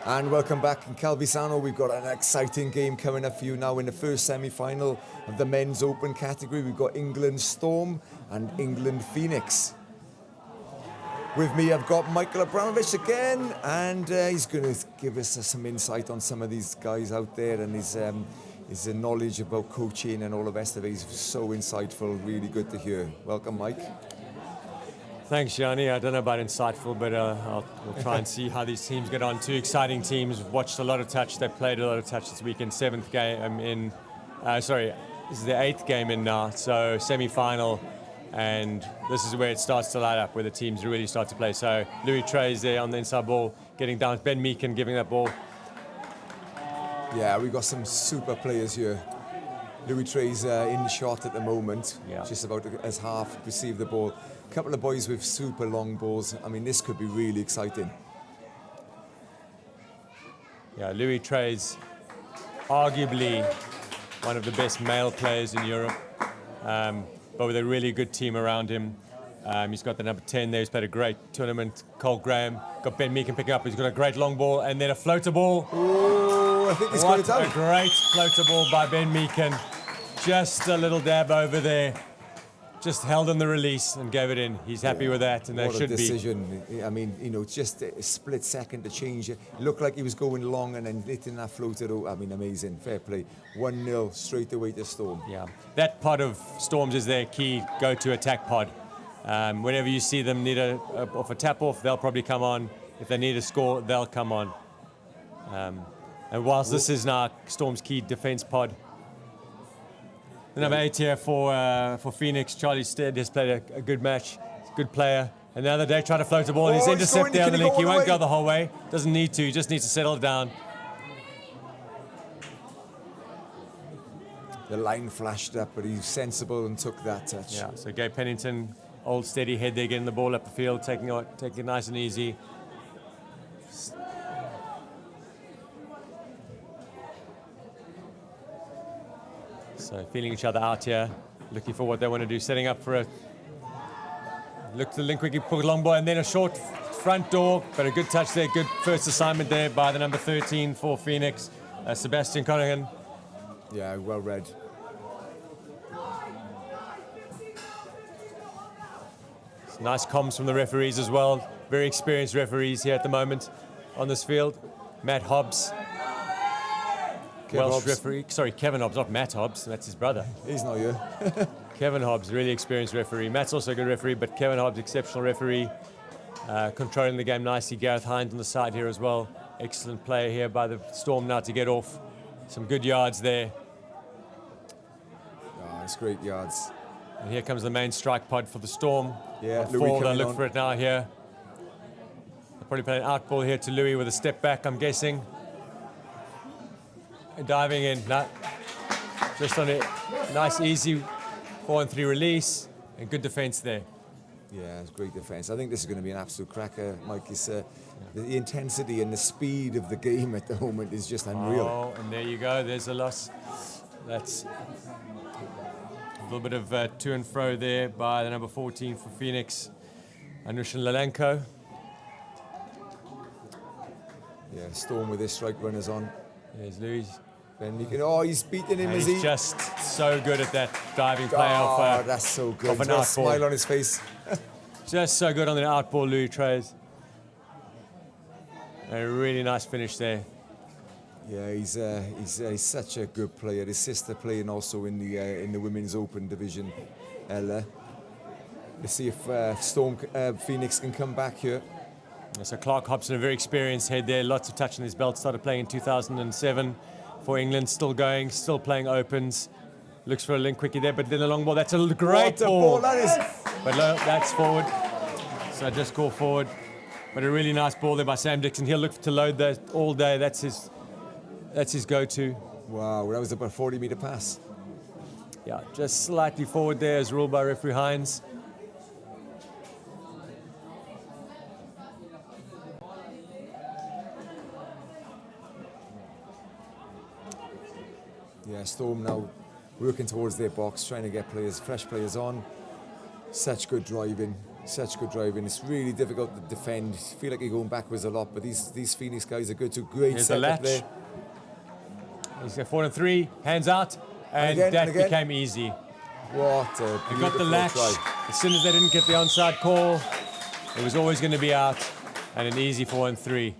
And welcome back in Calvisano. We've got an exciting game coming up for you now in the first semi-final of the men's open category. We've got England Storm and England Phoenix. With me, I've got Michael Abramovich again, and he's going to give us some insight on some of these guys out there and his knowledge about coaching and all the rest of it. He's so insightful, really good to hear. Welcome, Mike. Thanks, Yanni. I don't know about insightful, but we'll try and see how these teams get on. Two exciting teams. We've watched a lot of touch. They played a lot of touch this weekend. This is the 8th game in now, so semi-final, and this is where it starts to light up, where the teams really start to play. So Louis Trey's there on the inside ball, getting down. Ben Meakin giving that ball. Yeah, we've got some super players here. Louis Trey's in shot at the moment, just about as half receive the ball. A couple of boys with super long balls. I mean, this could be really exciting. Yeah, Louis Trey's arguably one of the best male players in Europe, but with a really good team around him. He's got the number 10 there. He's played a great tournament. Cole Graham got Ben Meakin picking up. He's got a great long ball and then a floater ball. Oh, I think he's got it down. A great floater ball by Ben Meakin. Just a little dab over there. Just held on the release and gave it in. He's happy with that, and that should be. What a decision. I mean, you know, just a split second to change it. It looked like he was going long and then hitting that floater. I mean, amazing. Fair play. 1-0 straight away to Storm. Yeah. That pod of Storms is their key go-to attack pod. Whenever you see them need a tap-off, they'll probably come on. If they need a score, they'll come on. And whilst this is now Storm's key defense pod, the number 8 here for Phoenix, Charlie Stead, has played a good match. He's a good player. And the other day, trying to float the ball, and he's intercepted there on the link. He won't go the whole way. Doesn't need to. He just needs to settle it down. The line flashed up, but he's sensible and took that touch. Yeah, so Gabe Pennington, old steady head there, getting the ball up the field, taking it nice and easy. So feeling each other out here, looking for what they want to do, setting up for a look to link quickly, put a long ball, and then a short front door, but a good touch there, good first assignment there by the number 13 for Phoenix, Sebastian Conaghan. Yeah, well read. Nice comms from the referees as well. Very experienced referees here at the moment on this field. Matt Hobbs. Welsh referee. Sorry, Kevin Hobbs, not Matt Hobbs. That's his brother. He's not here. Kevin Hobbs, really experienced referee. Matt's also a good referee, but Kevin Hobbs, exceptional referee. Controlling the game nicely. Gareth Hines on the side here as well. Excellent player here by the Storm now to get off. Some good yards there. Oh, it's great yards. And here comes the main strike pod for the Storm. Yeah, Louis coming look for it now here. They'll probably play an out ball here to Louis with a step back, I'm guessing. Diving in, just on a nice, easy 4-3 release, and good defense there. Yeah, it's great defense. I think this is going to be an absolute cracker, Mike. It's, the intensity and the speed of the game at the moment is just unreal. Oh, and there you go. There's a loss. That's a little bit of to and fro there by the number 14 for Phoenix, Anushin Lalenko. Yeah, Storm with his strike runners on. There's Louis. Ben Meakin. Oh, he's beating him, He's just so good at that diving play off. That's so good. Off He's got a smile on his face. Just so good on the out ball, Louis Trey's. A really nice finish there. Yeah, he's such a good player. His sister playing also in the women's open division, Ella. Let's see if Phoenix can come back here. So Clark Hobson, a very experienced head there, lots of touch on his belt. Started playing in 2007 for England, still going, still playing opens. Looks for a link quickly there, but then the long ball. That's a great ball. That is. But that's forward. So just call forward. But a really nice ball there by Sam Dixon. He'll look to load that all day. That's his go-to. Wow, that was about a 40-meter pass. Yeah, just slightly forward there as ruled by referee Hines. Yeah, Storm now working towards their box, trying to get fresh players on. Such good driving, Such good driving. It's really difficult to defend. Feel like you're going backwards a lot, but these Phoenix guys are good too. Great Here's the setup latch. there. He's got 4 and 3, hands out, and again, that and again. became easy. What a They got the beautiful latch. try. As soon as they didn't get the onside call, it was always going to be out, and an easy 4 and 3.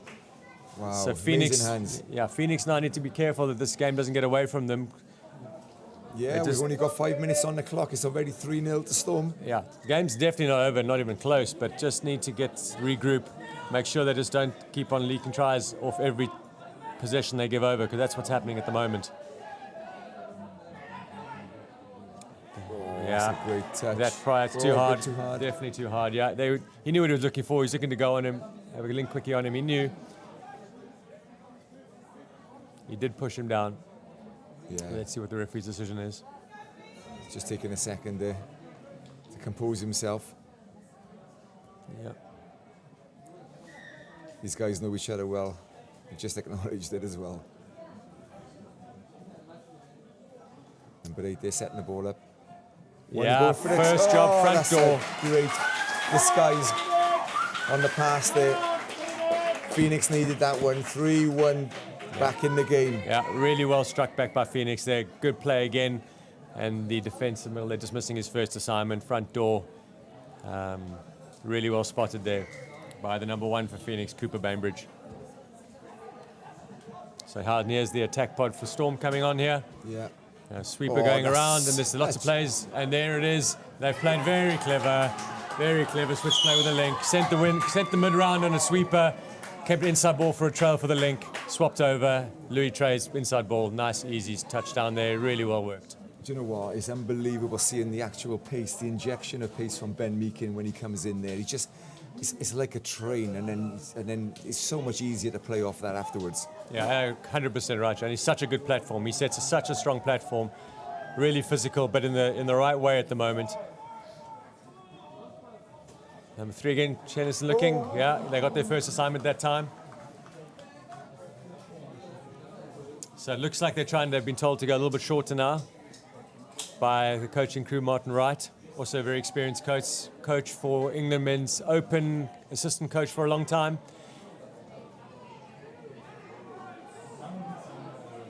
Wow, So Phoenix, amazing hands. yeah, Phoenix now need to be careful that this game doesn't get away from them. Yeah, we've only got 5 minutes on the clock. It's already 3-0 to Storm. Yeah, the game's definitely not over, not even close, but just need to regroup, make sure they just don't keep on leaking tries off every possession they give over, because that's what's happening at the moment. That's a great touch. That prior Oh, too a bit hard. too hard. Definitely too hard. Yeah, he knew what he was looking for. He's looking to go on him, have a link quickie on him. He knew. He did push him down. Yeah, Let's see what the referee's decision is. just taking a second there to compose himself. Yeah. These guys know each other well. He just acknowledged it as well. Number 8, they're setting the ball up. Yeah, first job, front that's door. Great disguise on the pass there. Phoenix needed that one. 3-1 back in the game. Yeah, really well struck back by Phoenix there. Good play again. And the defensive middle, they're just missing his first assignment, front door. Really well spotted there by the number 1 for Phoenix, Cooper Bainbridge. So here's the attack pod for Storm coming on here. Yeah. Sweeper Oh, going that's around, and there's lots of plays. And there it is. They've played very clever switch play with a link. Sent the mid round on a sweeper. Kept inside ball for a trail for the link. Swapped over. Louis Trey's inside ball. Nice, easy touchdown there. Really well worked. Do you know what? It's unbelievable seeing the actual pace, the injection of pace from Ben Meakin when he comes in there. It's like a train, and then it's so much easier to play off that afterwards. Yeah, 100% right. And he's such a good platform. He sets such a strong platform. Really physical, but in the right way at the moment. Number 3 again, Chenison looking. Yeah, they got their first assignment that time. So it looks like they've been told to go a little bit shorter now by the coaching crew, Martin Wright. Also a very experienced coach for England Men's Open, assistant coach for a long time.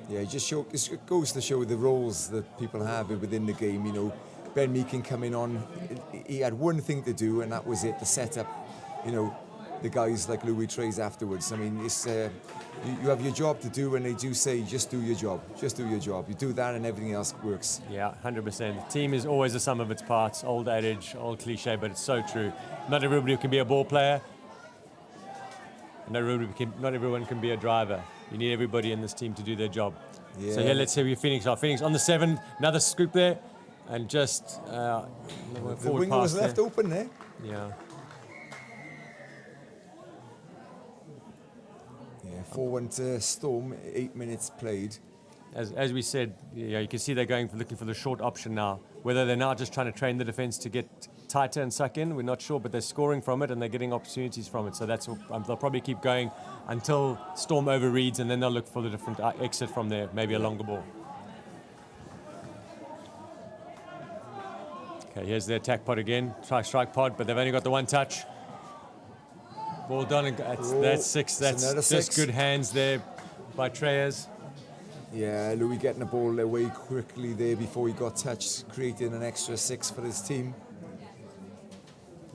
Yeah, it goes to show the roles that people have within the game. You know, Ben Meakin coming on, he had one thing to do, and that was it, to set up, you know, the guys like Louis Trey's afterwards. I mean, it's you have your job to do, and they do say, just do your job. Just do your job. You do that, and everything else works. Yeah, 100%. The team is always the sum of its parts. Old adage, old cliche, but it's so true. Not everybody can be a ball player. Not everyone can be a driver. You need everybody in this team to do their job. Yeah. So here, let's see where Phoenix are. Phoenix on the 7, another scoop there, and just The forward winger pass was left there. open there. Yeah. Yeah, 4-1 to Storm, 8 minutes played. As we said, you can see they're looking for the short option now. Whether they're now just trying to train the defense to get tighter and suck in, we're not sure, but they're scoring from it and they're getting opportunities from it. So they'll probably keep going until Storm overreads, and then they'll look for the different exit from there, maybe a longer ball. Okay, here's the attack pod again, strike pod, but they've only got the one touch. Ball done, and that's 6. That's another just 6. good hands there by Treyers. Yeah, Louis getting the ball away quickly there before he got touched, creating an extra 6 for his team.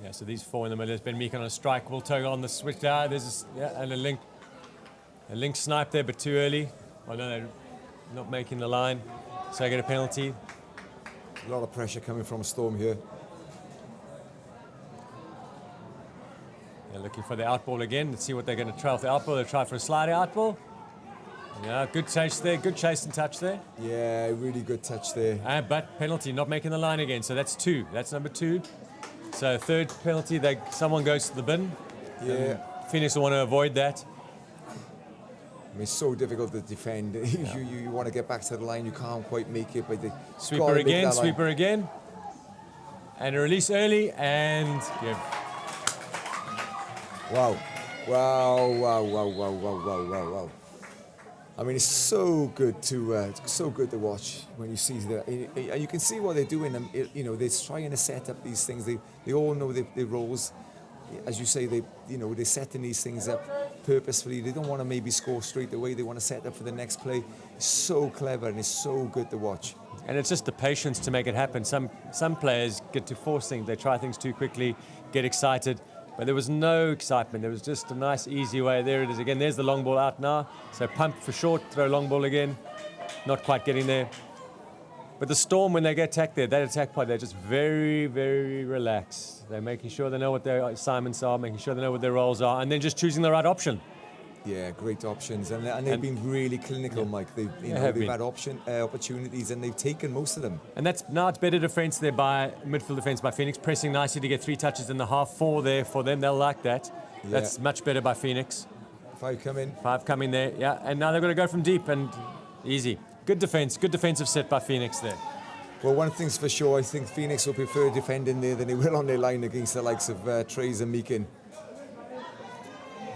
Yeah, so these 4 in the middle. There's Ben Meakin on a strike. Will Togo on the switch there. And a link snipe there, but too early. Oh no, they're not making the line. So I get a penalty. A lot of pressure coming from Storm here. They're looking for the outball again. Let's see what they're going to try with the outball. They'll try for a sliding outball. Yeah, good chase there. Good chase and touch there. Yeah, really good touch there. But penalty, not making the line again. So that's 2. That's number 2. So third penalty, someone goes to the bin. Yeah. Phoenix will want to avoid that. I mean, it's so difficult to defend. You want to get back to the line, you can't quite make it, but they Sweeper again. And a release early, and yeah. Wow. I mean, it's so good to watch when you see that. And you can see what they're doing. You know, they're trying to set up these things. They all know their roles. As you say, they're setting these things up purposefully. They don't want to maybe score straight away. They want to set up for the next play. It's so clever and it's so good to watch. And it's just the patience to make it happen. Some players get to force things. They try things too quickly, get excited. But there was no excitement. There was just a nice, easy way. There it is again. There's the long ball out now. So pump for short, throw long ball again. Not quite getting there. But the Storm, when they get attacked there, that attack pod, they're just very, very relaxed. They're making sure they know what their assignments are, making sure they know what their roles are, and then just choosing the right option. Yeah, great options. And they've been really clinical, Mike. They've had opportunities and they've taken most of them. And now it's better defence there by midfield defence by Phoenix, pressing nicely to get 3 touches in the half. 4 there for them. They'll like that. Yeah. That's much better by Phoenix. 5 coming. 5 coming there, yeah. And now they're going to go from deep and easy. Good defence, good defensive set by Phoenix there. Well, one thing's for sure, I think Phoenix will prefer defending there than they will on their line against the likes of Trays and Meakin.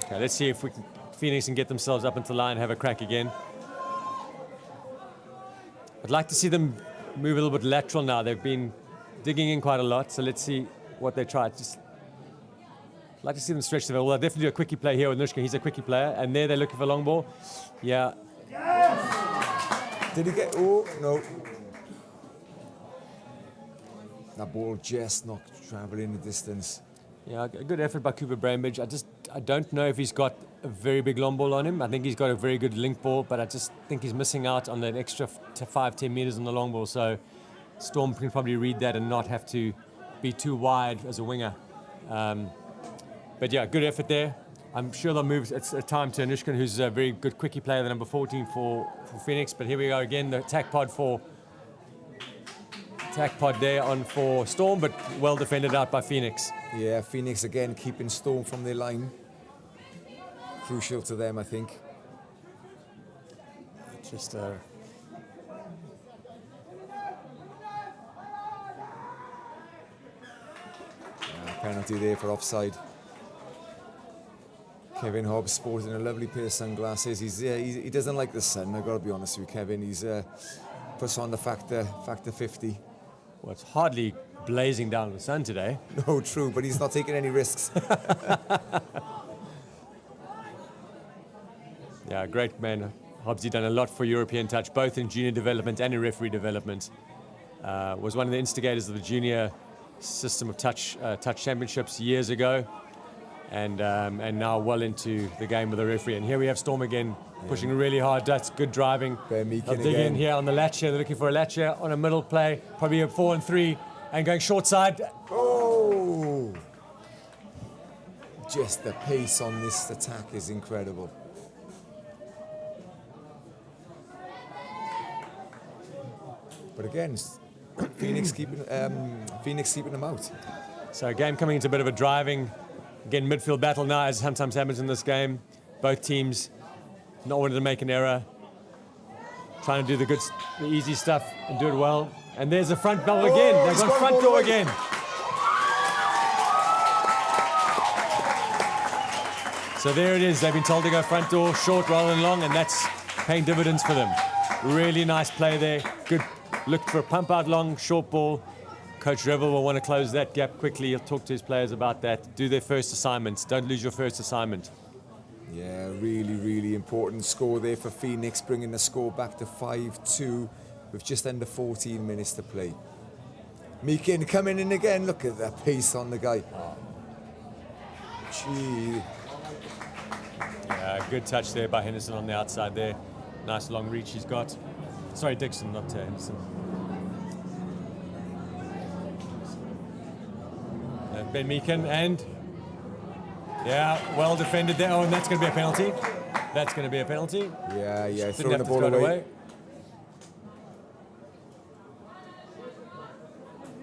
Okay, let's see if Phoenix can get themselves up into the line and have a crack again. I'd like to see them move a little bit lateral now. They've been digging in quite a lot, so let's see what they try. I'd like to see them stretch the ball. Well, they'll definitely do a quickie play here with Nushka. He's a quickie player, and there they're looking for long ball. Yeah. Did he get... Oh, no. That ball just not travelling the distance. Yeah, a good effort by Cooper Brambridge. I don't know if he's got a very big long ball on him. I think he's got a very good link ball, but I just think he's missing out on that extra 5-10 meters on the long ball. So Storm can probably read that and not have to be too wide as a winger. But yeah, good effort there. I'm sure they'll move it's a time to Anushkan, who's a very good quickie player, the number 14 for Phoenix. But here we go again, the attack pod there on for Storm, but well defended out by Phoenix. Yeah, Phoenix again keeping Storm from their line. Crucial to them, I think. Just penalty there for offside. Kevin Hobbs sporting a lovely pair of sunglasses. He doesn't like the sun, I've got to be honest with you, Kevin. He's puts on the factor 50. Well, it's hardly blazing down the sun today. No, true, but he's not taking any risks. Yeah, great man. Hobbsy done a lot for European touch, both in junior development and in referee development. Was one of the instigators of the junior system of touch championships years ago, and now well into the game with the referee. And here we have Storm again, pushing really hard. That's good driving. They'll dig in here on the latch here. They're looking for a latch here on a middle play, probably a 4 and 3, and going short side. Oh! Just the pace on this attack is incredible. But again, Phoenix keeping them out. So game coming into a bit of a driving, again, midfield battle now, as sometimes happens in this game. Both teams not wanting to make an error, trying to do the easy stuff and do it well. And there's the front ball again. They've gone front door again. So there it is. They've been told to go front door, short rather than long, and that's paying dividends for them. Really nice play there. Good look for a pump out long, short ball. Coach Revel will want to close that gap quickly. He'll talk to his players about that. Do their first assignments. Don't lose your first assignment. Yeah, really, really important score there for Phoenix, bringing the score back to 5-2 with just under 14 minutes to play. Meakin coming in again. Look at that pace on the guy. Gee. Yeah, good touch there by Henderson on the outside there. Nice long reach he's got. Sorry, Dixon, not Henderson. Ben Meakin, and yeah, well defended there. Oh, and that's going to be a penalty. That's going to be a penalty. Yeah, throwing the ball away.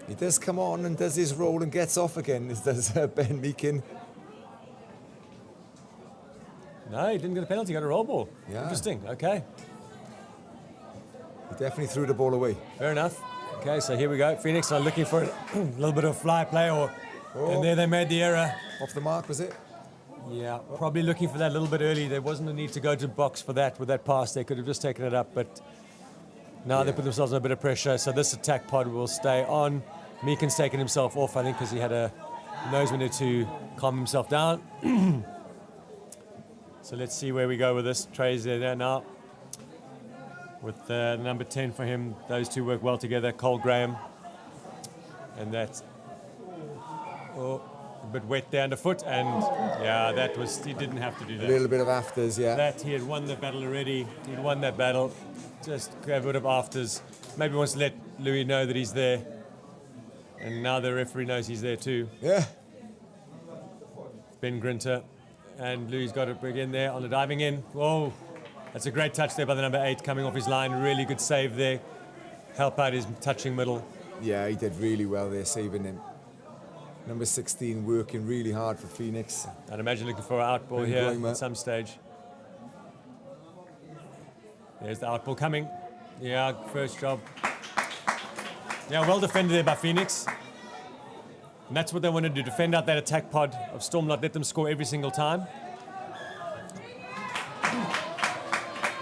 He does come on and does his roll and gets off again. Does Ben Meakin. No, he didn't get a penalty. He got a roll ball. Yeah. Interesting. Okay. He definitely threw the ball away. Fair enough. Okay, so here we go. Phoenix are looking for a little bit of fly play, and there they made the error. Off the mark, was it? Yeah, probably looking for that a little bit early. There wasn't a need to go to box for that with that pass. They could have just taken it up, but now they put themselves under a bit of pressure. So this attack pod will stay on. Meekin's taken himself off, I think, because he had a nose window to calm himself down. So let's see where we go with this. Trey's there now. With the number 10 for him, those two work well together, Cole Graham. And that's a bit wet there underfoot, and yeah, that was, he didn't have to do that. A little bit of afters, yeah. That, he had won the battle already. He'd won that battle. Just gave a bit of afters. Maybe wants to let Louis know that he's there. And now the referee knows he's there too. Yeah. Ben Grinter. And Louis got it again there on the diving in. Whoa. That's a great touch there by the number 8 coming off his line. Really good save there. Help out his touching middle. Yeah, he did really well there, saving him. Number 16 working really hard for Phoenix. I'd imagine looking for an outball here at some stage. There's the outball coming. Yeah, first job. Yeah, well defended there by Phoenix. And that's what they want to do, defend out that attack pod of Storm, not let them score every single time.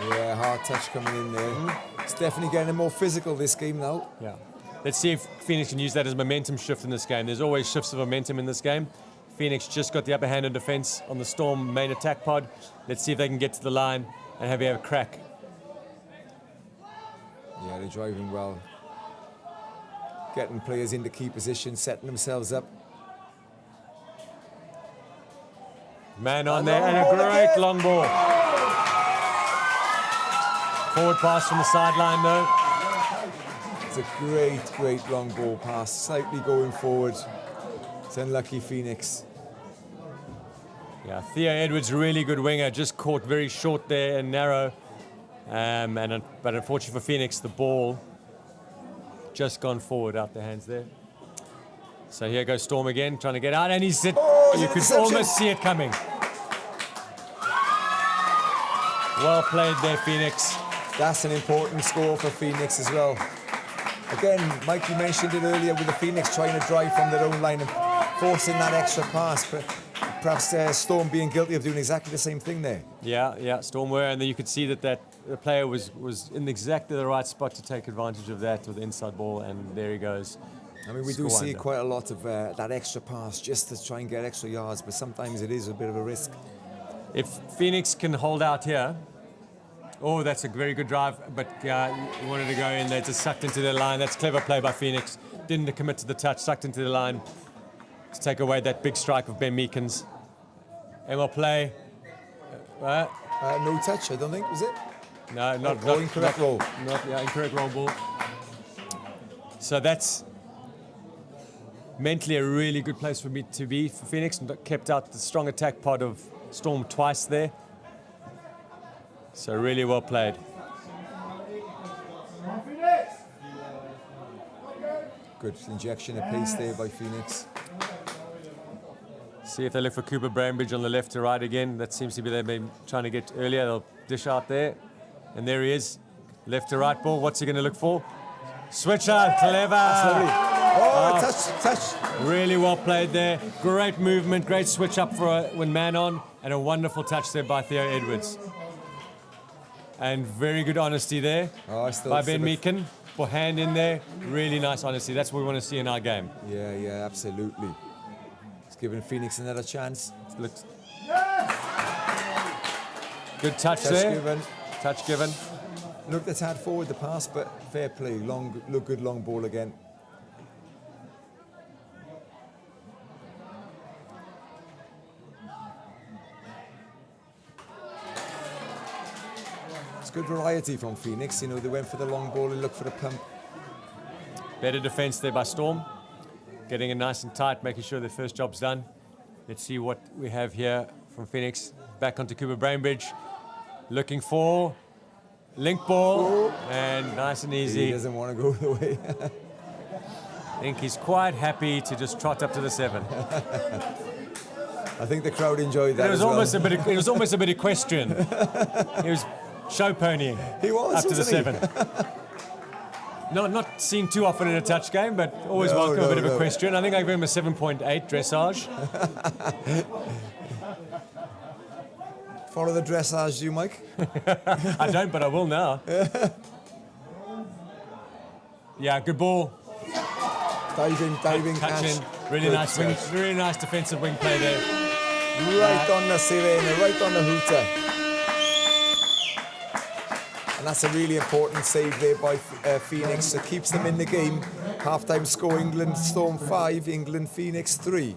Yeah, hard touch coming in there. It's definitely getting more physical this game now. Yeah. Let's see if Phoenix can use that as a momentum shift in this game. There's always shifts of momentum in this game. Phoenix just got the upper hand in defense on the Storm main attack pod. Let's see if they can get to the line and have a crack. Yeah, they're driving well. Getting players into key positions, setting themselves up. Man on there, and a great long ball. Forward pass from the sideline though. It's a great, great long ball pass, slightly going forward. It's unlucky Phoenix. Yeah, Theo Edwards, really good winger, just caught very short there and narrow. But unfortunately for Phoenix, the ball just gone forward out their hands there. So here goes Storm again, trying to get out, and he's hit. You could almost see it coming. Well played there, Phoenix. That's an important score for Phoenix as well. Again, Mike, you mentioned it earlier with the Phoenix trying to drive from their own line and forcing that extra pass, but perhaps Storm being guilty of doing exactly the same thing there. Yeah, Storm were, and then you could see that the player was in exactly the right spot to take advantage of that with the inside ball, and there he goes. I mean, we do see quite a lot of that extra pass just to try and get extra yards, but sometimes it is a bit of a risk. If Phoenix can hold out here, oh, that's a very good drive, but he wanted to go in there, just sucked into the line. That's clever play by Phoenix. Didn't commit to the touch, sucked into the line to take away that big strike of Ben Meekins. And we'll play. No touch, I don't think, was it? No, not incorrect roll. Incorrect roll ball. So that's mentally a really good place for me to be for Phoenix, and kept out the strong attack pod of Storm twice there. So really well played. Good injection of pace there by Phoenix. See if they look for Cooper Brambridge on the left to right again. That seems to be they've been trying to get earlier. They'll dish out there. And there he is. Left to right ball. What's he going to look for? Switch out. Clever. That's lovely. Touch. Really well played there. Great movement. Great switch up for when man on. And a wonderful touch there by Theo Edwards. And very good honesty there by Ben Meekin. For hand in there. Really nice honesty. That's what we want to see in our game. Yeah, absolutely. It's giving Phoenix another chance. Looks good touch there. Given. Touch given. Look, that's hard forward the pass, but fair play. Good long ball again. It's good variety from Phoenix. You know, they went for the long ball and looked for the pump. Better defense there by Storm. Getting it nice and tight, making sure their first job's done. Let's see what we have here from Phoenix. Back onto Cooper Brambridge. Looking for link ball, and nice and easy. He doesn't want to go the way. I think he's quite happy to just trot up to the 7. I think the crowd enjoyed that. It was almost a bit equestrian. He was show ponying. He was up to the 7. Not seen too often in a touch game, but always welcome a bit of equestrian. I think I gave him a 7.8 dressage. Follow the dressage, you, Mike? I don't, but I will now. Yeah, good ball. Diving Touch catch. in. Really Good nice wing, touch. really nice defensive wing play there. Right on the sirena, right on the hooter. And that's a really important save there by Phoenix. It keeps them in the game. Half-time score, England Storm 5, England Phoenix 3.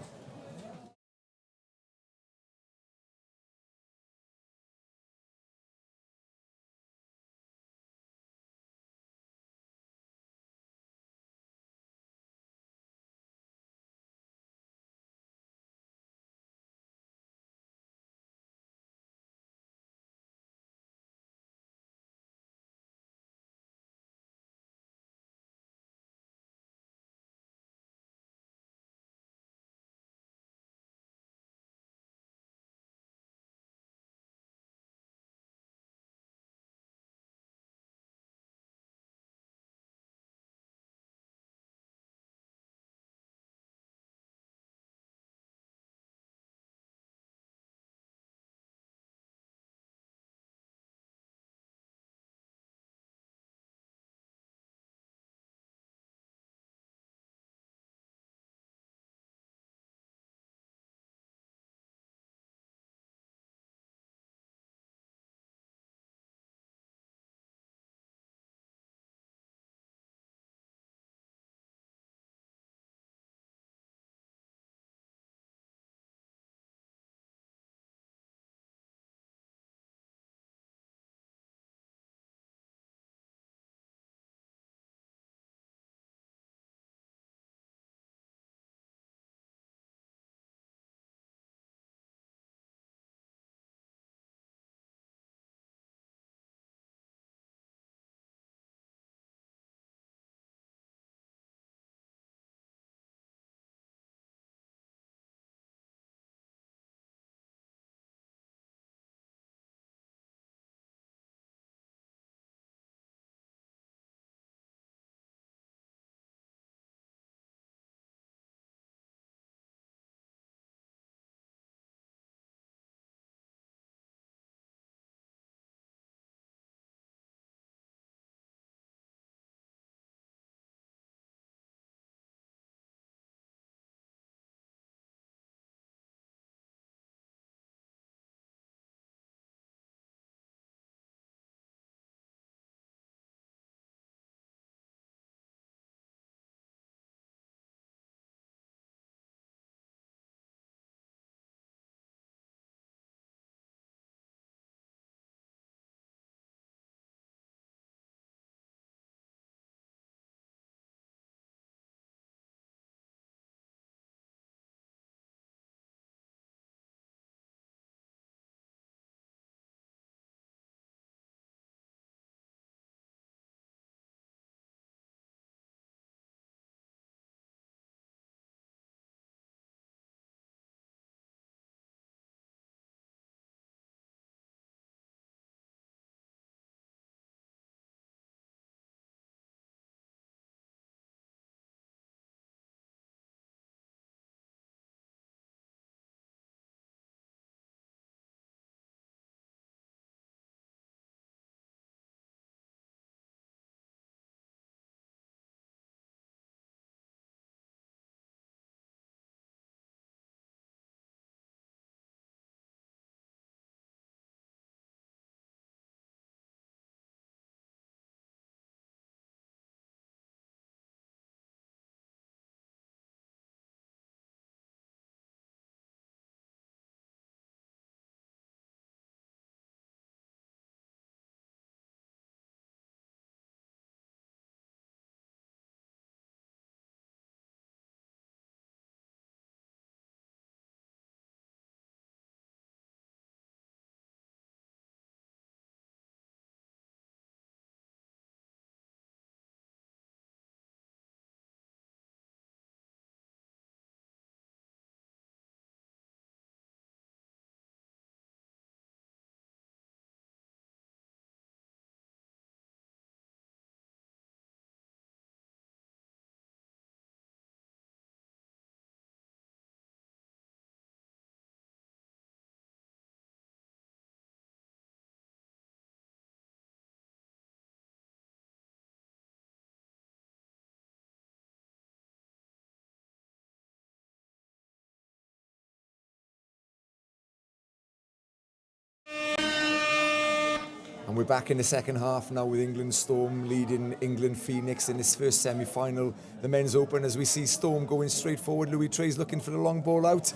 And we're back in the second half now with England Storm leading England Phoenix in this first semi-final. The men's open as we see Storm going straight forward. Louis Trey's looking for the long ball out.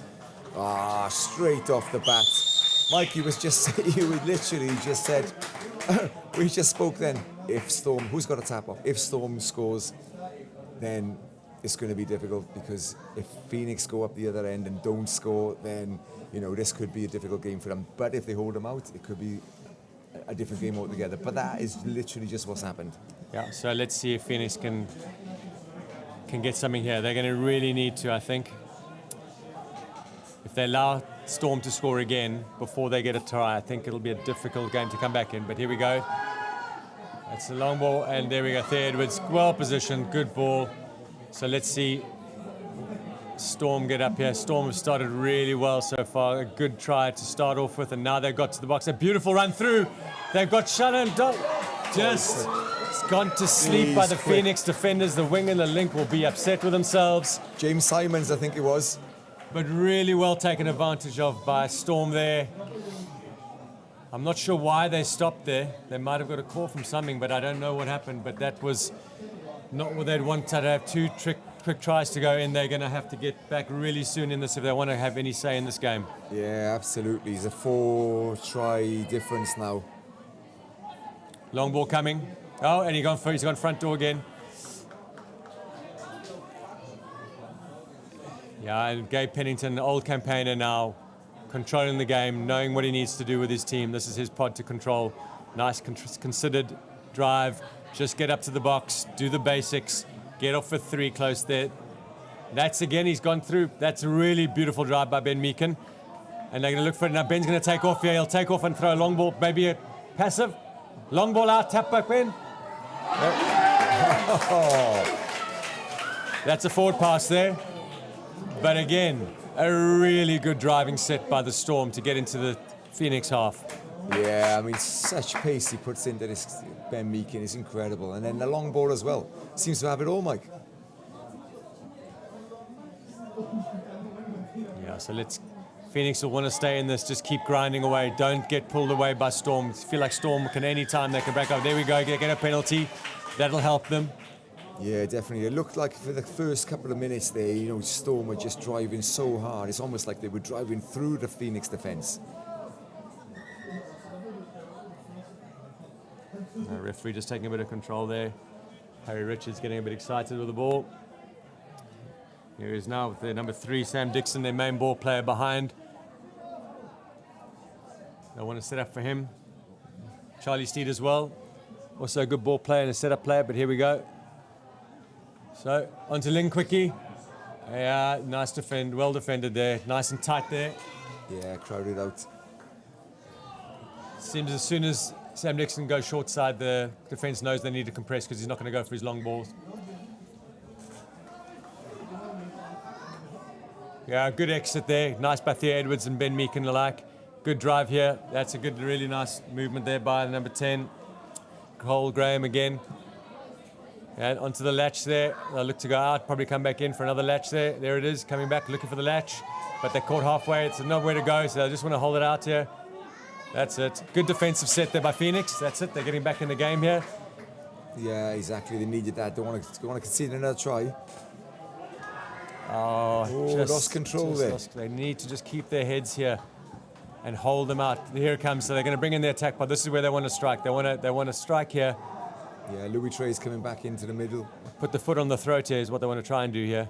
Straight off the bat. Mike, you literally just said, we just spoke then, if Storm, who's got a tap off? If Storm scores, then it's going to be difficult, because if Phoenix go up the other end and don't score, then, this could be a difficult game for them. But if they hold them out, it could be a different game altogether. But that is literally just what's happened. Yeah, so let's see if Phoenix can get something here. They're going to really need to, I think. If they allow Storm to score again before they get a try, I think it'll be a difficult game to come back in. But here we go. That's a long ball, and there we go. Thea Edwards, well positioned, good ball. So let's see Storm get up here. Storm have started really well so far. A good try to start off with, and now they've got to the box. A beautiful run through. They've got Shannon just gone to sleep by the Phoenix defenders. The wing and the link will be upset with themselves. James Simons, I think it was. But really well taken advantage of by Storm there. I'm not sure why they stopped there. They might have got a call from something, but I don't know what happened. But that was not what they'd want to have. Two quick tries to go in. They're going to have to get back really soon in this if they want to have any say in this game. Yeah, absolutely. It's a 4-try difference now. Long ball coming. Oh, and he's gone front door again. Yeah, and Gabe Pennington, old campaigner now, controlling the game, knowing what he needs to do with his team. This is his pod to control. Nice, considered drive. Just get up to the box, do the basics, get off for 3 close there. That's again, he's gone through. That's a really beautiful drive by Ben Meakin. And they're going to look for it now. Ben's going to take off here. He'll take off and throw a long ball, maybe a passive. Long ball out, tap back, Ben. That's a forward pass there. But again, a really good driving set by the Storm to get into the Phoenix half. Yeah, I mean, such pace he puts into this Ben Meakin is incredible. And then the long ball as well. Seems to have it all, Mike. Yeah, so Phoenix will want to stay in this, just keep grinding away. Don't get pulled away by Storm. Feel like Storm can anytime they can break up. There we go, get a penalty. That'll help them. Yeah, definitely. It looked like for the first couple of minutes there, Storm were just driving so hard. It's almost like they were driving through the Phoenix defence. The referee just taking a bit of control there. Harry Richards getting a bit excited with the ball. Here he is now with their number 3, Sam Dixon, their main ball player behind. They want to set up for him. Charlie Steed as well. Also a good ball player and a setup player, but here we go. So, on to Ling Quickie. Yeah, nice defend, well defended there. Nice and tight there. Yeah, crowded out. Seems as soon as Sam Dixon goes short side, the defence knows they need to compress because he's not going to go for his long balls. Yeah, good exit there. Nice by Thea Edwards and Ben Meakin alike. Good drive here. That's a good, really nice movement there by the number 10. Cole Graham again. And onto the latch there. They'll look to go out, probably come back in for another latch there. There it is, coming back, looking for the latch. But they're caught halfway. It's nowhere to go, so they just want to hold it out here. That's it. Good defensive set there by Phoenix. That's it. They're getting back in the game here. Yeah, exactly. They needed that. They want to concede another try. Lost control there. They need to just keep their heads here and hold them out. Here it comes. So they're going to bring in their attack pod. This is where they want to strike. They want to strike here. Yeah, Louis Trey's coming back into the middle. Put the foot on the throat here is what they want to try and do here.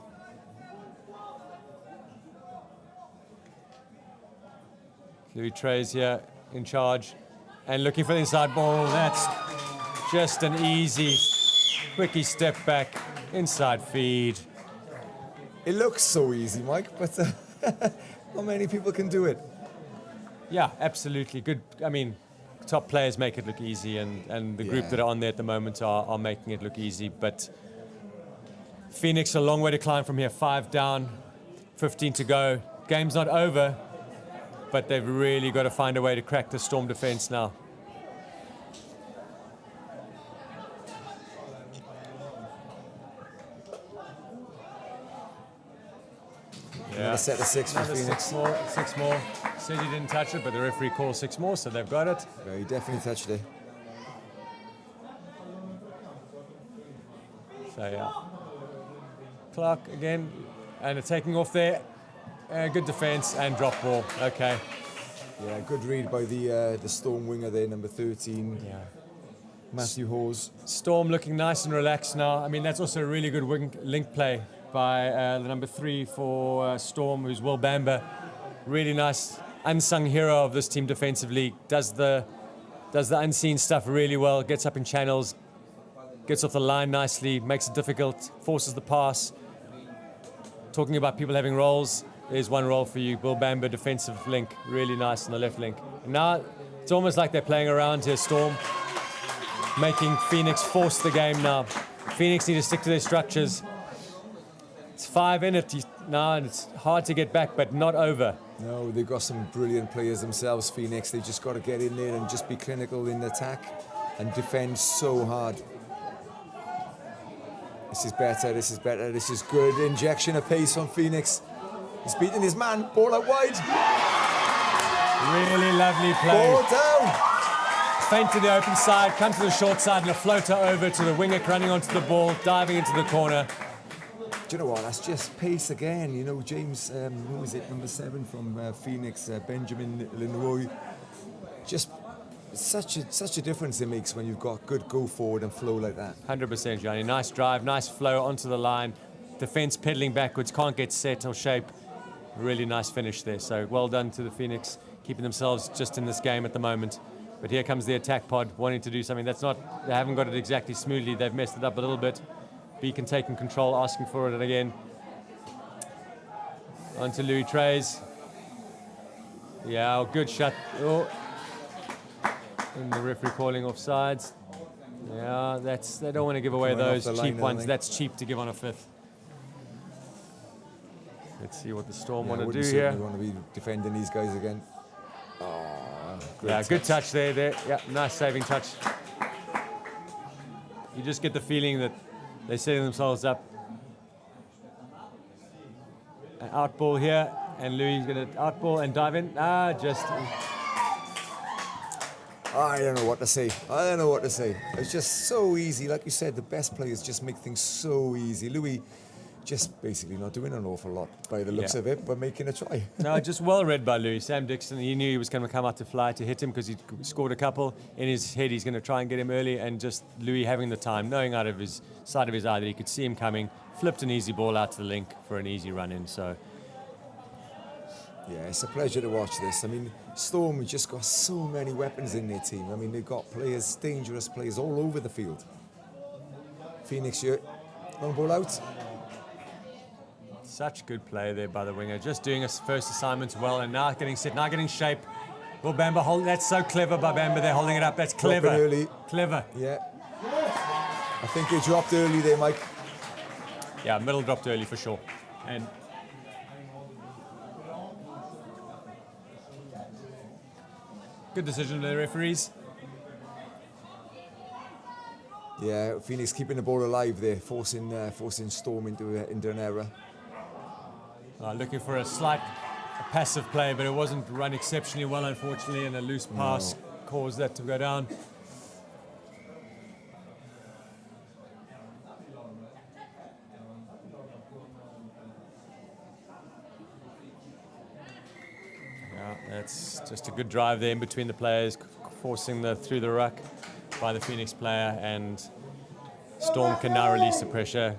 Louis Trey's here in charge and looking for the inside ball. That's just an easy, quickie step back, inside feed. It looks so easy, Mike, but not many people can do it. Yeah, absolutely. Good. I mean, top players make it look easy, and the group that are on there at the moment are making it look easy. But Phoenix, a long way to climb from here. 5 down, 15 to go. Game's not over, but they've really got to find a way to crack the Storm defense now. Yeah. Set of 6 for Phoenix. 6 more. Said he didn't touch it, but the referee calls 6 more, so they've got it. Yeah, he definitely touched it. So yeah, Clark again, and a taking off there. Good defence and drop ball. Okay. Yeah, good read by the Storm winger there, number 13, Yeah. Matthew Hawes. Storm looking nice and relaxed now. I mean, that's also a really good link play by the number 3 for Storm, who's Will Bamber. Really nice, unsung hero of this team defensively. Does the unseen stuff really well. Gets up in channels, gets off the line nicely, makes it difficult, forces the pass. Talking about people having roles, there's one role for you. Will Bamber, defensive link, really nice on the left link. And now it's almost like they're playing around here, Storm, making Phoenix force the game now. Phoenix need to stick to their structures. It's 5 in it now, and it's hard to get back, but not over. No, they've got some brilliant players themselves, Phoenix. They just got to get in there and just be clinical in attack and defend so hard. This is better, this is better, this is good. Injection of pace from Phoenix. He's beating his man, ball out wide. Really lovely play. Ball down. Feint to the open side, come to the short side, and a floater over to the winger running onto the ball, diving into the corner. Do you know what? That's just pace again. You know, James, who was it, number 7 from Phoenix, Benjamin Lenoir. Just such a difference it makes when you've got good go forward and flow like that. 100%, Johnny. Nice drive, nice flow onto the line. Defense pedaling backwards, can't get set or shape. Really nice finish there. So well done to the Phoenix, keeping themselves just in this game at the moment. But here comes the attack pod, wanting to do something that's not, they haven't got it exactly smoothly. They've messed it up a little bit. Beacon taking control, asking for it again. On to Louis Trays. Yeah, good shot. Oh. And the referee calling offsides. Yeah, they don't want to give away those cheap ones. That's cheap to give on a 5th. Let's see what the Storm want to do here. We want to be defending these guys again. Good touch there. Yeah, nice saving touch. You just get the feeling that they're setting themselves up. An out ball here, and Louis is going to out ball and dive in. I don't know what to say. It's just so easy. Like you said, the best players just make things so easy. Louis just basically not doing an awful lot by the looks of it, but making a try. No, just well read by Louis. Sam Dixon, he knew he was going to come out to fly to hit him because he scored a couple. In his head, he's going to try and get him early, and just Louis having the time, knowing out of his side of his eye that he could see him coming, flipped an easy ball out to the link for an easy run in. So yeah, it's a pleasure to watch this. I mean, Storm have just got so many weapons in their team. I mean, they've got players, dangerous players all over the field. Phoenix here, long ball out. Such good play there by the winger. Just doing his first assignments well, and now getting set, now getting shape. Will Bamber hold? That's so clever by Bamber. They're holding it up. That's clever. Dropping early. Clever. Yeah. I think they dropped early there, Mike. Yeah, middle dropped early for sure. And good decision by the referees. Yeah, Phoenix keeping the ball alive there, forcing Storm into an error. Looking for a slight passive play, but it wasn't run exceptionally well, unfortunately, and a loose pass caused that to go down. Yeah, that's just a good drive there in between the players, forcing through the ruck by the Phoenix player, and Storm can now release the pressure.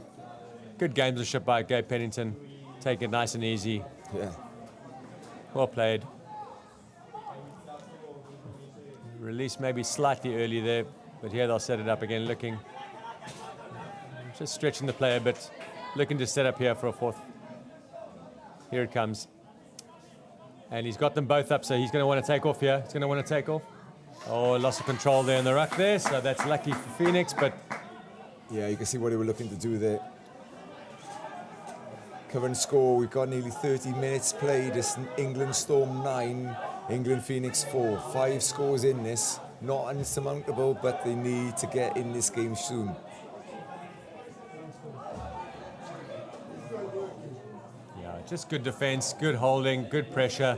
Good gamesmanship by Gabe Pennington. Take it nice and easy. Yeah. Well played. Release maybe slightly early there, but here they'll set it up again, looking. Just stretching the play a bit, looking to set up here for a 4th. Here it comes. And he's got them both up, so he's going to want to take off here. He's going to want to take off. Oh, loss of control there in the ruck there, so that's lucky for Phoenix, but... Yeah, you can see what they were looking to do there. Current score, we've got nearly 30 minutes played. It's England Storm 9, England Phoenix 4. 5 scores in this. Not insurmountable, but they need to get in this game soon. Yeah, just good defense, good holding, good pressure.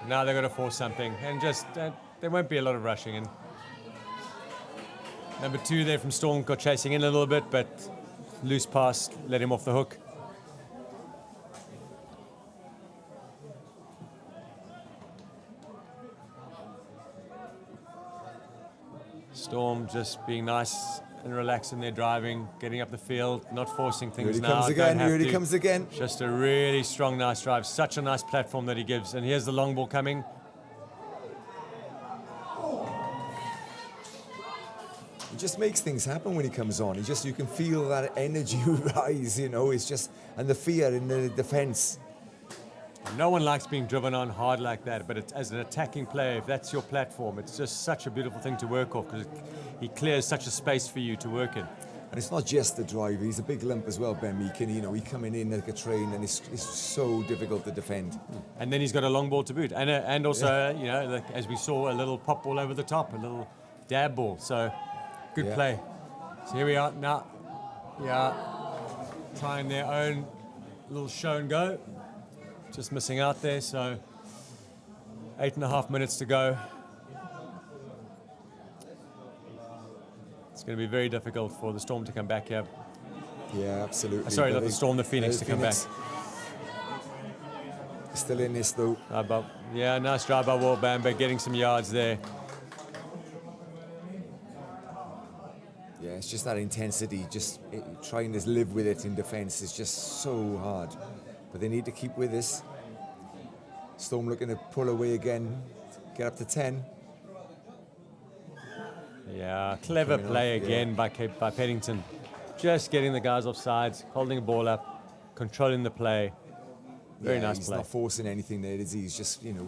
Now they've got to force something, and just there won't be a lot of rushing. And number 2 there from Storm got chasing in a little bit, but loose pass, let him off the hook. Storm just being nice and relaxed in their driving, getting up the field, not forcing things Here he now. comes again, don't have here he to. comes again. Just a really strong, nice drive. Such a nice platform that he gives. And here's the long ball coming. He just makes things happen when he comes on. You can feel that energy rise, you know. It's just, and the fear in the defense. No one likes being driven on hard like that, but as an attacking player, if that's your platform, it's just such a beautiful thing to work off because he clears such a space for you to work in. And it's not just the drive, he's a big lump as well, Ben Meakin. You know, he coming in like a train and it's so difficult to defend. And then he's got a long ball to boot. And also, you know, like, as we saw, a little pop ball over the top, a little dab ball. So, good play. So here we are now. Yeah, trying their own little show and go. Just missing out there, so 8.5 minutes to go. It's going to be very difficult for the Storm to come back here. Yeah, absolutely. Sorry, not the Storm, the Phoenix to come back. Still in this though. Yeah, nice drive by Bamber, getting some yards there. Yeah, it's just that intensity, trying to live with it in defence is just so hard. But they need to keep with this. Storm looking to pull away again, get up to 10. Yeah, clever play again by Pennington. Just getting the guys off sides, holding the ball up, controlling the play. Very nice he's play. Not forcing anything there, is he? He's just, you know,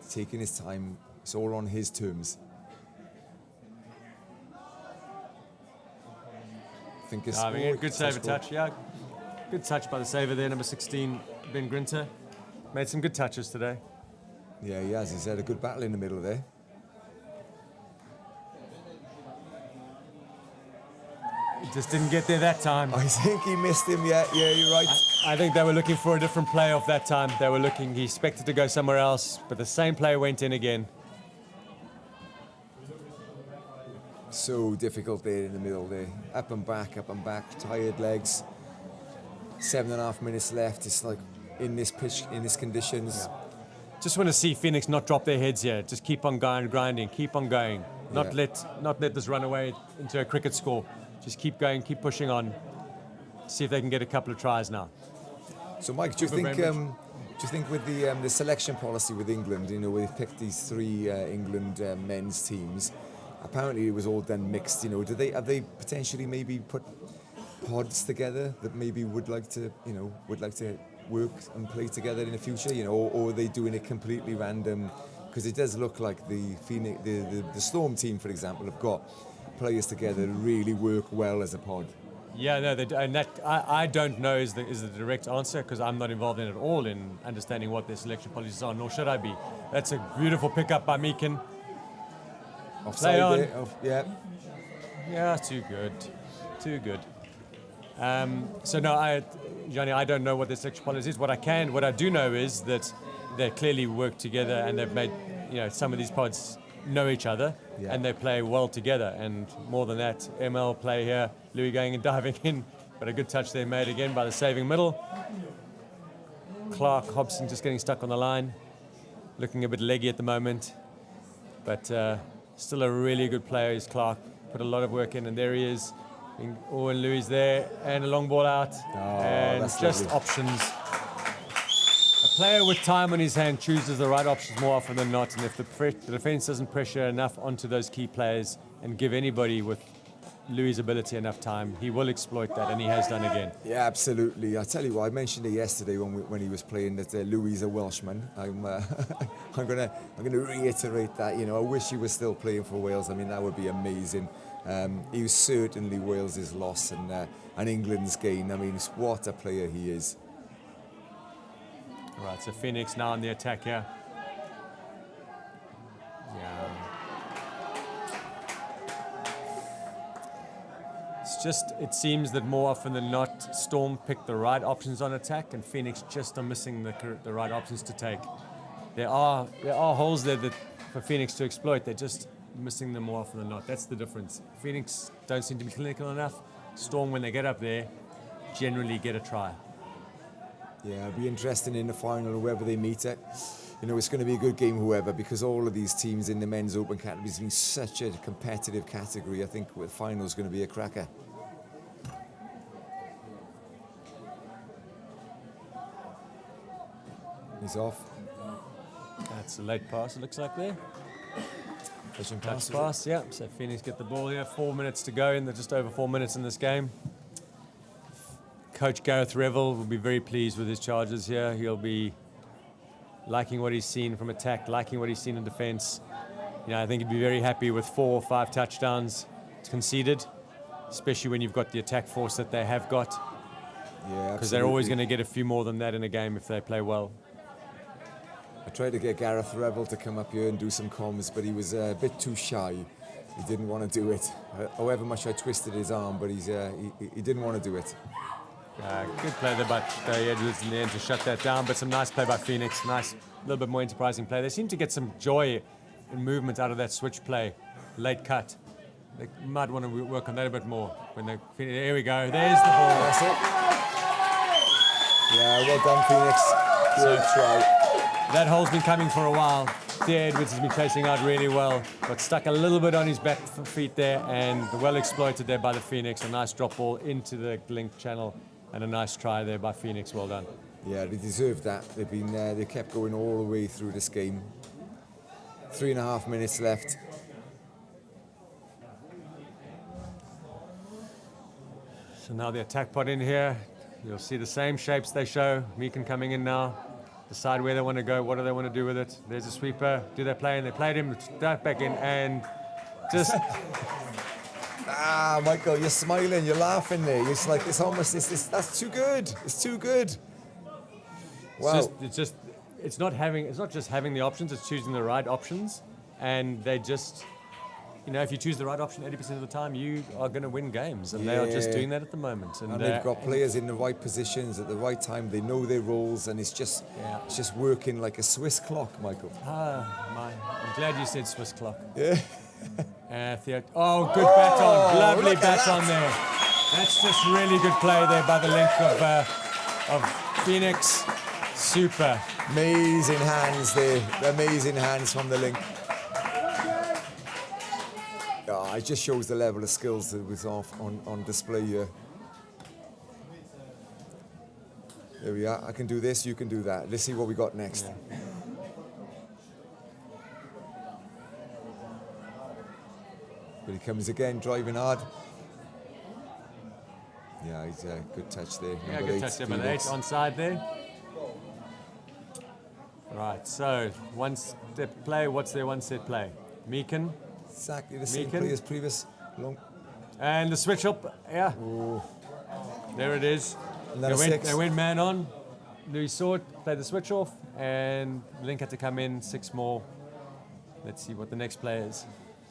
taking his time. It's all on his terms. I think it's good saver touch, yeah. Good touch by the saver there, number 16, Ben Grinter. Made some good touches today. Yeah, he has. He's had a good battle in the middle there. He just didn't get there that time. I think he missed him, yeah, you're right. I think they were looking for a different play off that time. He expected to go somewhere else, but the same play went in again. So difficult there in the middle there. Up and back, tired legs. 7.5 minutes left. It's like in this pitch, in these conditions. Yeah. Just want to see Phoenix not drop their heads here. Just keep on grinding, keep on going. Not let this run away into a cricket score. Just keep going, keep pushing on. See if they can get a couple of tries now. So, Mike, do you think with the selection policy with England, you know, we've picked these 3 England men's teams. Apparently, it was all done mixed. You know, have they potentially maybe put pods together that maybe would like to work and play together in the future? You know, or are they doing it completely random? Because it does look like the Phoenix, the Storm team, for example, have got players together that really work well as a pod. Yeah, no, and that I don't know is the direct answer because I'm not involved in it at all in understanding what their selection policies are, nor should I be. That's a beautiful pickup by Meakin. Offside on. There. Yeah, too good. So no, Johnny, I don't know what their selection policy is. What I do know is that they clearly work together and they've made, you know, some of these pods know each other and they play well together. And more than that, ML play here, Louis going and diving in, but a good touch there made again by the saving middle. Clark Hobson just getting stuck on the line, looking a bit leggy at the moment, but still a really good player is Clark. Put a lot of work in, and there he is. And Louis there, and a long ball out, and just lovely options. A player with time on his hand chooses the right options more often than not, and if the defence doesn't pressure enough onto those key players and give anybody with Louis' ability enough time, he will exploit that, and he has done again. Yeah, absolutely. I tell you what, I mentioned it yesterday when he was playing that Louis is a Welshman. I'm gonna reiterate that. You know, I wish he was still playing for Wales. I mean, that would be amazing. He was certainly Wales's loss and England's gain. I mean, what a player he is. All right, so Phoenix now on the attack here. Yeah. It's just, it seems that more often than not, Storm pick the right options on attack, and Phoenix just are missing the right options to take. There are holes there for Phoenix to exploit. They're just missing them more often than not. That's the difference. Phoenix don't seem to be clinical enough. Storm, when they get up there, generally get a try. Yeah, it'll be interesting in the final, whoever they meet at. It's going to be a good game, whoever, because all of these teams in the men's open category has been such a competitive category. I think the final is going to be a cracker. He's off. That's a late pass, it looks like there. Touch Pass, yeah. So Phoenix get the ball here. 4 minutes to go, and they're just over 4 minutes in this game. Coach Gareth Revel will be very pleased with his charges here. He'll be liking what he's seen from attack, liking what he's seen in defense. I think he'd be very happy with 4 or 5 touchdowns conceded, especially when you've got the attack force that they have got. Yeah, because they're always going to get a few more than that in a game if they play well. I tried to get Gareth Revel to come up here and do some comms, but he was a bit too shy. He didn't want to do it. However much I twisted his arm, but he didn't want to do it. Good play there by Edwards in the end to shut that down, but some nice play by Phoenix. Nice, a little bit more enterprising play. They seem to get some joy and movement out of that switch play, late cut. They might want to work on that a bit more. Here we go. There's the ball. That's it. Yeah, well done, Phoenix. Good try. That hole's been coming for a while. Theo Edwards has been chasing out really well, got stuck a little bit on his back feet there, and well exploited there by the Phoenix. A nice drop ball into the link channel, and a nice try there by Phoenix. Well done. Yeah, they deserved that. They kept going all the way through this game. 3.5 minutes left. So now the attack pod in here. You'll see the same shapes they show. Meekin coming in now. Decide where they want to go. What do they want to do with it? There's a sweeper. Do they play? And they played him. Dive back in and just. Michael, you're smiling. You're laughing there. It's like it's almost. That's too good. It's too good. Wow. It's not just having the options. It's choosing the right options, and they just. If you choose the right option 80% of the time, you are going to win games, and they are just doing that at the moment. And they've got players in the right positions at the right time. They know their roles, and it's just working like a Swiss clock, Michael. I'm glad you said Swiss clock. Yeah. Theo. Oh, good baton, lovely baton there. That's just really good play there by the link of Phoenix. Super. Amazing hands there. Amazing hands from the link. It just shows the level of skills that was on display here. There we are. I can do this, you can do that. Let's see what we got next. Yeah. But he comes again, driving hard. Yeah, he's a good touch there. Yeah, good touch there, but 8 onside there. Right, so one step play. What's their one set play? Meekin. Exactly the same play as previous. Long. And the switch up, yeah. Ooh. There it is. They went man on. Louis saw it, played the switch off, and Link had to come in, 6 more. Let's see what the next play is.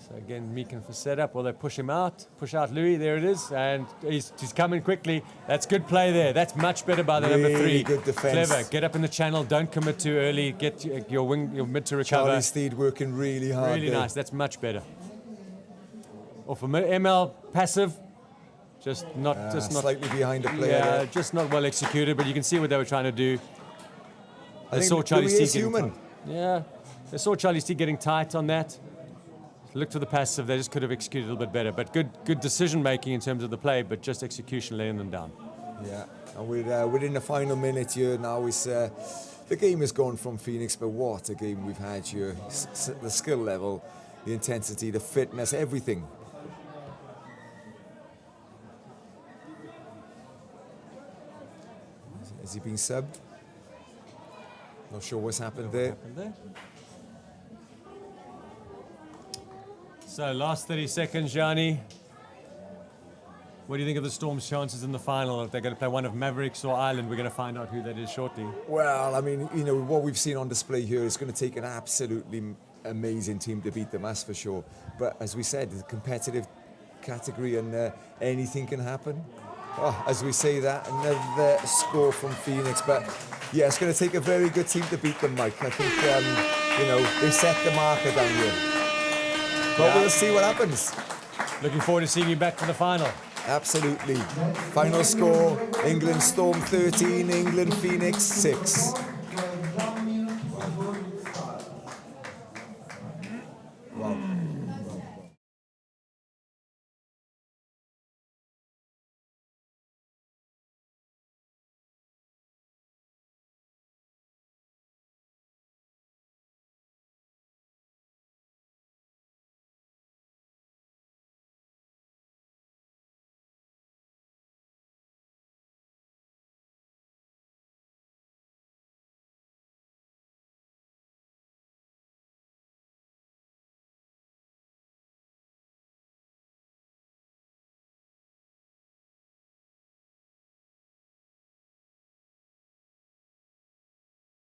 So again, Meekin for setup. Well, they push him out, push out Louis. There it is, and he's coming quickly. That's good play there. That's much better by the number 3. Good defense. Clever. Get up in the channel. Don't commit too early. Get your mid to recover. Charlie Steed working really hard. Really nice. That's much better. Or for ML, passive. Just not slightly behind the player. Yeah, there. just not well executed. But you can see what they were trying to do. They saw Charlie Steed getting human. Yeah, they saw Charlie Steed getting tight on that. Looked for the passive. They just could have executed a little bit better. But good decision making in terms of the play, but just execution laying them down. Yeah, and we're in the final minute here now. The game has gone from Phoenix, but what a game we've had here. The skill level, the intensity, the fitness, everything. Has he been subbed? Not sure what's happened there. So last 30 seconds, Gianni. What do you think of the Storm's chances in the final? If they're going to play one of Mavericks or Ireland, we're going to find out who that is shortly. Well, I mean, what we've seen on display here is going to take an absolutely amazing team to beat them, that's for sure. But as we said, it's a competitive category and anything can happen. As we say that, another score from Phoenix. But yeah, it's going to take a very good team to beat them, Mike. I think, they set the marker down here. But we'll see what happens. Looking forward to seeing you back for the final. Absolutely. Final score, England Storm 13, England Phoenix 6.